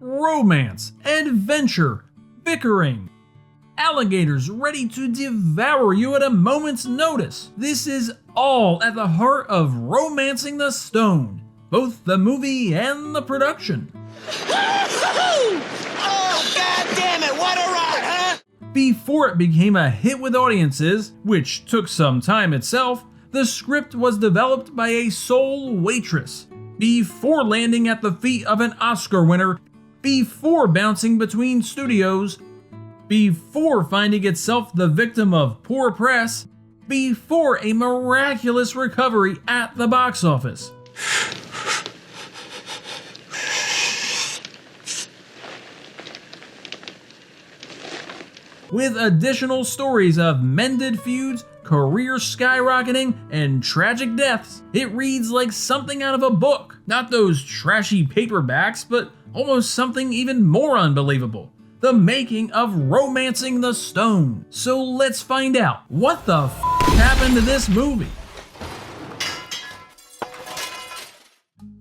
romance, adventure, bickering, alligators ready to devour you at a moment's notice. This is all at the heart of Romancing the Stone, both the movie and the production. Oh, God damn it, what a ride, huh? Before it became a hit with audiences, which took some time itself, the script was developed by a sole waitress. Before landing at the feet of an Oscar winner, before bouncing between studios, before finding itself the victim of poor press, before a miraculous recovery at the box office. With additional stories of mended feuds, career skyrocketing, and tragic deaths, it reads like something out of a book. Not those trashy paperbacks, but almost something even more unbelievable. The making of Romancing the Stone. So let's find out what the happened to this movie.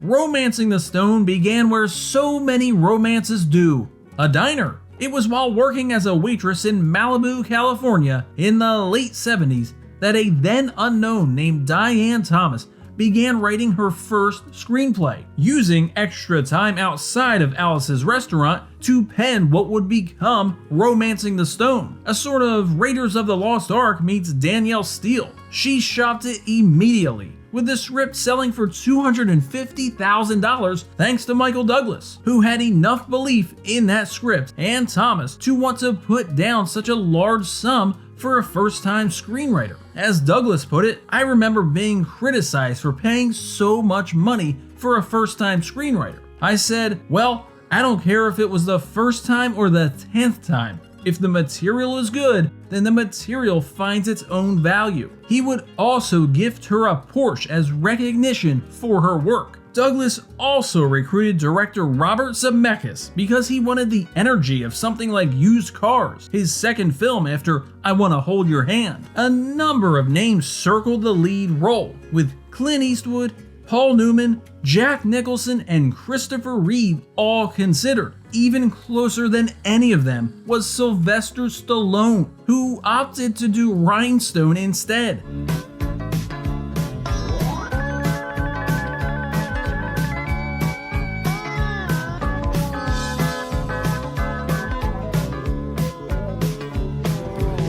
Romancing the Stone began where so many romances do, a diner. It was while working as a waitress in Malibu, California in the late 70s that a then unknown named Diane Thomas began writing her first screenplay, using extra time outside of Alice's restaurant to pen what would become Romancing the Stone, a sort of Raiders of the Lost Ark meets Danielle Steele. She shopped it immediately, with the script selling for $250,000 thanks to Michael Douglas, who had enough belief in that script and Thomas to want to put down such a large sum for a first-time screenwriter. As Douglas put it, I remember being criticized for paying so much money for a first-time screenwriter. I said, well, I don't care if it was the first time or the 10th time. If the material is good, then the material finds its own value. He would also gift her a Porsche as recognition for her work. Douglas also recruited director Robert Zemeckis because he wanted the energy of something like Used Cars, his second film after I Wanna Hold Your Hand. A number of names circled the lead role, with Clint Eastwood, Paul Newman, Jack Nicholson, and Christopher Reeve all considered. Even closer than any of them was Sylvester Stallone, who opted to do Rhinestone instead.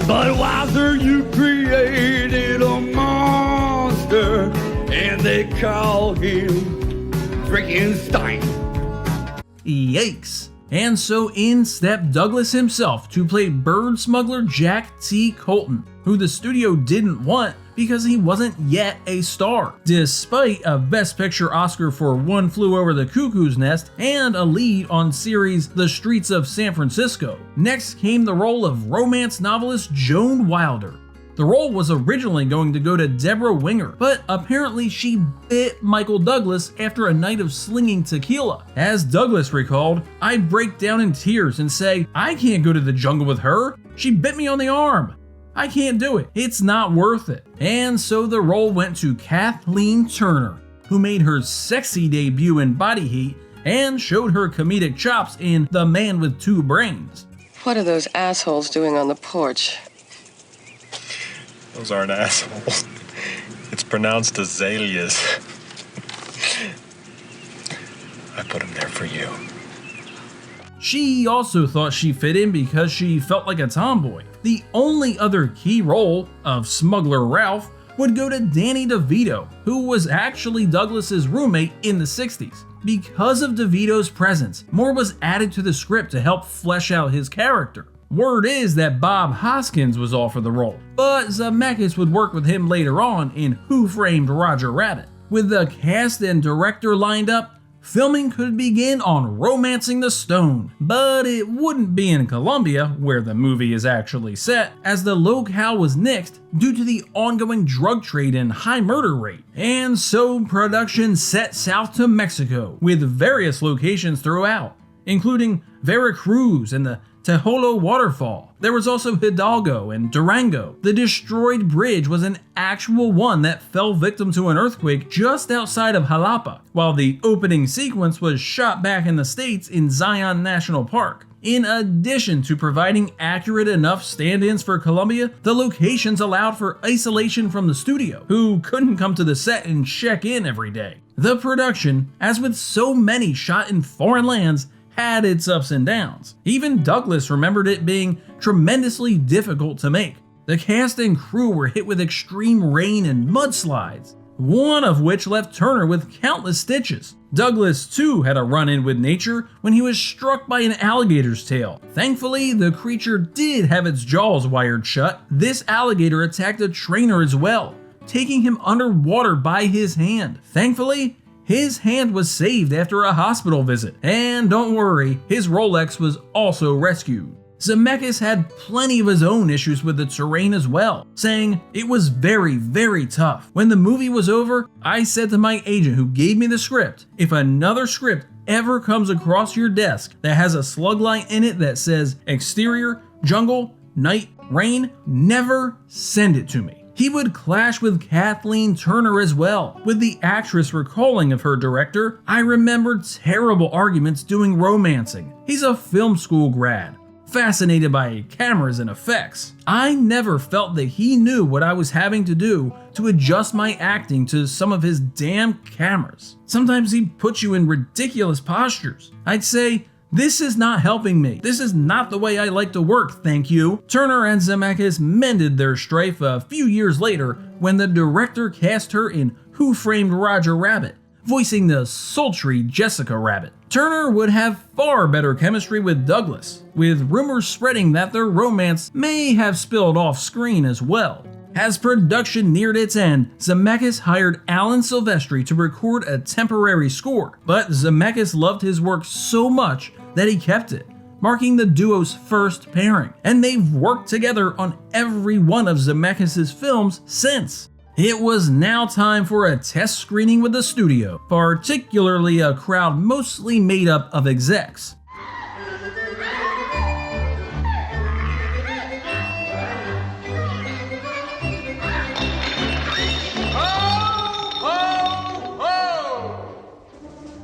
Budweiser, you created a monster, and they call him Frankenstein. Yikes. And so in stepped Douglas himself to play bird smuggler Jack T. Colton, who the studio didn't want because he wasn't yet a star, despite a Best Picture Oscar for One Flew Over the Cuckoo's Nest and a lead on series The Streets of San Francisco. Next came the role of romance novelist Joan Wilder. The role was originally going to go to Deborah Winger, but apparently she bit Michael Douglas after a night of slinging tequila. As Douglas recalled, "I'd break down in tears and say, I can't go to the jungle with her. She bit me on the arm. I can't do it. It's not worth it." And so the role went to Kathleen Turner, who made her sexy debut in Body Heat and showed her comedic chops in The Man with Two Brains. What are those assholes doing on the porch? Those aren't assholes. It's pronounced azaleas. I put them there for you. She also thought she fit in because she felt like a tomboy. The only other key role of Smuggler Ralph would go to Danny DeVito, who was actually Douglas's roommate in the 60s. Because of DeVito's presence, more was added to the script to help flesh out his character. Word is that Bob Hoskins was all for the role, but Zemeckis would work with him later on in Who Framed Roger Rabbit. With the cast and director lined up, filming could begin on Romancing the Stone, but it wouldn't be in Colombia, where the movie is actually set, as the locale was nixed due to the ongoing drug trade and high murder rate. And so production set south to Mexico, with various locations throughout, including Veracruz and the Tejolo Waterfall. There was also Hidalgo and Durango. The destroyed bridge was an actual one that fell victim to an earthquake just outside of Jalapa, while the opening sequence was shot back in the States in Zion National Park. In addition to providing accurate enough stand-ins for Colombia, the locations allowed for isolation from the studio, who couldn't come to the set and check in every day. The production, as with so many shot in foreign lands, had its ups and downs. Even Douglas remembered it being tremendously difficult to make. The cast and crew were hit with extreme rain and mudslides, one of which left Turner with countless stitches. Douglas too had a run-in with nature when he was struck by an alligator's tail. Thankfully, the creature did have its jaws wired shut. This alligator attacked a trainer as well, taking him underwater by his hand. Thankfully, his hand was saved after a hospital visit, and don't worry, his Rolex was also rescued. Zemeckis had plenty of his own issues with the terrain as well, saying it was very, very tough. When the movie was over, I said to my agent who gave me the script, if another script ever comes across your desk that has a slug line in it that says exterior, jungle, night, rain, never send it to me. He would clash with Kathleen Turner as well. With the actress recalling of her director, I remember terrible arguments doing romancing. He's a film school grad, fascinated by cameras and effects. I never felt that he knew what I was having to do to adjust my acting to some of his damn cameras. Sometimes he'd put you in ridiculous postures. I'd say, "This is not helping me. This is not the way I like to work, thank you." Turner and Zemeckis mended their strife a few years later when the director cast her in Who Framed Roger Rabbit, voicing the sultry Jessica Rabbit. Turner would have far better chemistry with Douglas, with rumors spreading that their romance may have spilled off screen as well. As production neared its end, Zemeckis hired Alan Silvestri to record a temporary score, but Zemeckis loved his work so much that he kept it, marking the duo's first pairing, and they've worked together on every one of Zemeckis' films since. It was now time for a test screening with the studio, particularly a crowd mostly made up of execs.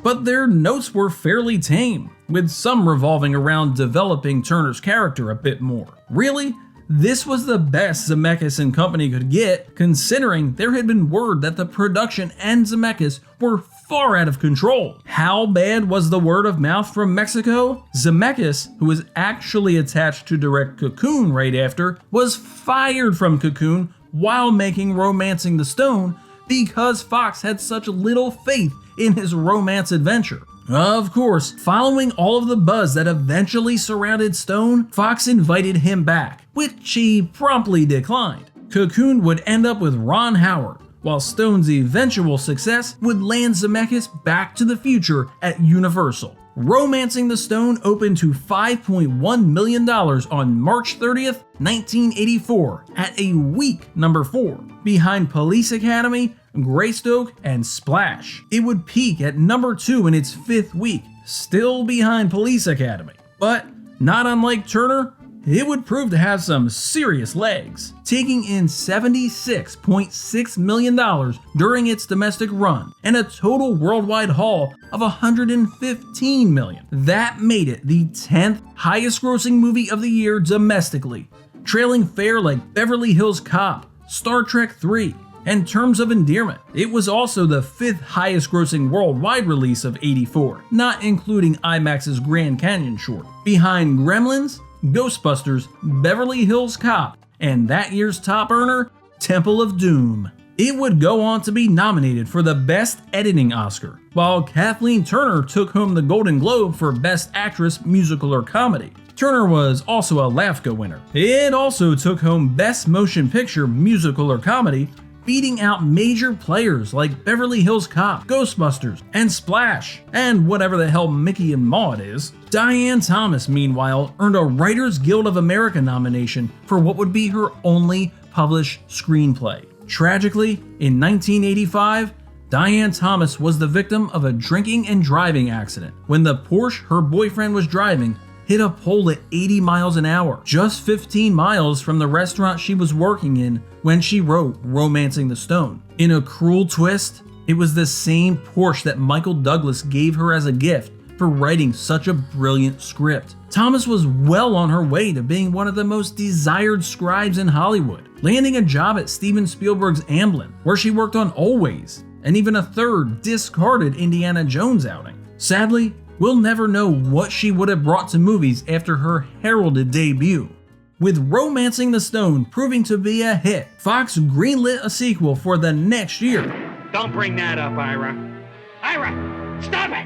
But their notes were fairly tame, with some revolving around developing Turner's character a bit more. Really, this was the best Zemeckis and company could get, considering there had been word that the production and Zemeckis were far out of control. How bad was the word of mouth from Mexico? Zemeckis, who was actually attached to direct Cocoon right after, was fired from Cocoon while making Romancing the Stone because Fox had such little faith in his romance adventure. Of course, following all of the buzz that eventually surrounded Stone, Fox invited him back, which he promptly declined. Cocoon would end up with Ron Howard, while Stone's eventual success would land Zemeckis back to the future at Universal. Romancing the Stone opened to $5.1 million on March 30th, 1984, at a weak number 4, behind Police Academy, Greystoke, and Splash. It would peak at number 2 in its 5th week, still behind Police Academy. But not unlike Turner, it would prove to have some serious legs, taking in $76.6 million during its domestic run and a total worldwide haul of $115 million. That made it the 10th highest grossing movie of the year domestically, trailing fare like Beverly Hills Cop, Star Trek III, and Terms of Endearment. It was also the 5th highest grossing worldwide release of '84, not including IMAX's Grand Canyon short, behind Gremlins, Ghostbusters, Beverly Hills Cop, and that year's top earner, Temple of Doom. It would go on to be nominated for the Best Editing Oscar, while Kathleen Turner took home the Golden Globe for Best Actress, Musical or Comedy. Turner was also a LAFCA winner. It also took home Best Motion Picture, Musical or Comedy, beating out major players like Beverly Hills Cop, Ghostbusters, and Splash, and whatever the hell Mickey and Maude is. Diane Thomas, meanwhile, earned a Writers Guild of America nomination for what would be her only published screenplay. Tragically, in 1985, Diane Thomas was the victim of a drinking and driving accident. When the Porsche her boyfriend was driving hit a pole at 80 miles an hour, just 15 miles from the restaurant she was working in when she wrote Romancing the Stone. In a cruel twist, it was the same Porsche that Michael Douglas gave her as a gift for writing such a brilliant script. Thomas was well on her way to being one of the most desired scribes in Hollywood, landing a job at Steven Spielberg's Amblin, where she worked on Always, and even a third discarded Indiana Jones outing. Sadly, we'll never know what she would have brought to movies after her heralded debut. With Romancing the Stone proving to be a hit, Fox greenlit a sequel for the next year. Don't bring that up, Ira. Ira, stop it!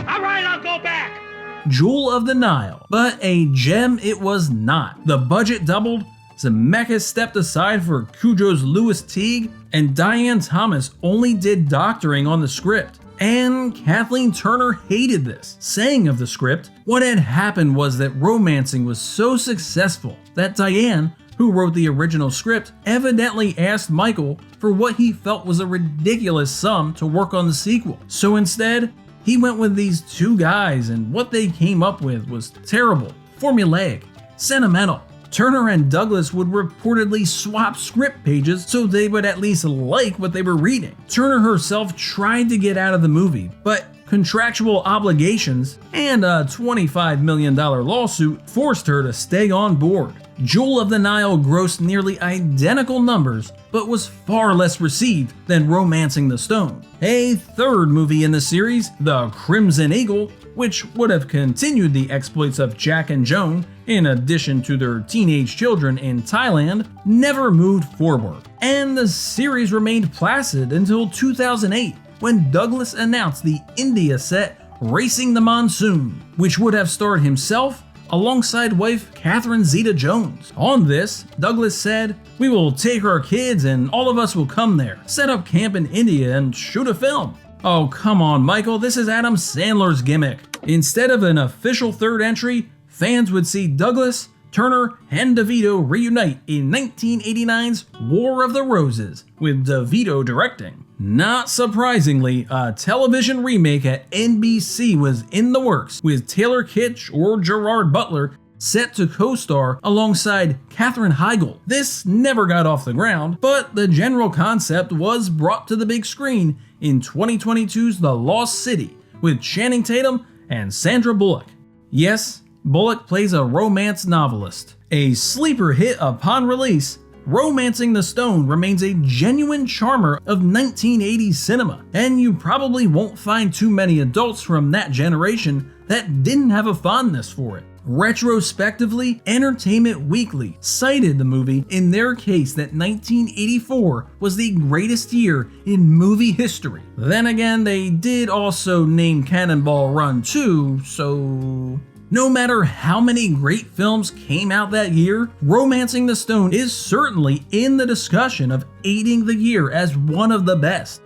All right, I'll go back. Jewel of the Nile, but a gem it was not. The budget doubled, Zemeckis stepped aside for Cujo's Louis Teague, and Diane Thomas only did doctoring on the script. And Kathleen Turner hated this, saying of the script, what had happened was that Romancing was so successful that Diane, who wrote the original script, evidently asked Michael for what he felt was a ridiculous sum to work on the sequel. So instead, he went with these two guys, and what they came up with was terrible, formulaic, sentimental. Turner and Douglas would reportedly swap script pages so they would at least like what they were reading. Turner herself tried to get out of the movie, but contractual obligations and a $25 million lawsuit forced her to stay on board. Jewel of the Nile grossed nearly identical numbers, but was far less received than Romancing the Stone. A third movie in the series, The Crimson Eagle, which would have continued the exploits of Jack and Joan, in addition to their teenage children in Thailand, never moved forward. And the series remained placid until 2008, when Douglas announced the India set Racing the Monsoon, which would have starred himself alongside wife Catherine Zeta-Jones. On this, Douglas said, "We will take our kids and all of us will come there, set up camp in India and shoot a film." Oh, come on, Michael, this is Adam Sandler's gimmick. Instead of an official third entry, fans would see Douglas, Turner, and DeVito reunite in 1989's War of the Roses, with DeVito directing. Not surprisingly, a television remake at NBC was in the works, with Taylor Kitsch or Gerard Butler set to co-star alongside Katherine Heigl. This never got off the ground, but the general concept was brought to the big screen in 2022's The Lost City, with Channing Tatum and Sandra Bullock. Yes, Bullock plays a romance novelist. A sleeper hit upon release, Romancing the Stone remains a genuine charmer of 1980s cinema, and you probably won't find too many adults from that generation that didn't have a fondness for it. Retrospectively, Entertainment Weekly cited the movie in their case that 1984 was the greatest year in movie history. Then again, they did also name Cannonball Run 2, so no matter how many great films came out that year, Romancing the Stone is certainly in the discussion of aiding the year as one of the best.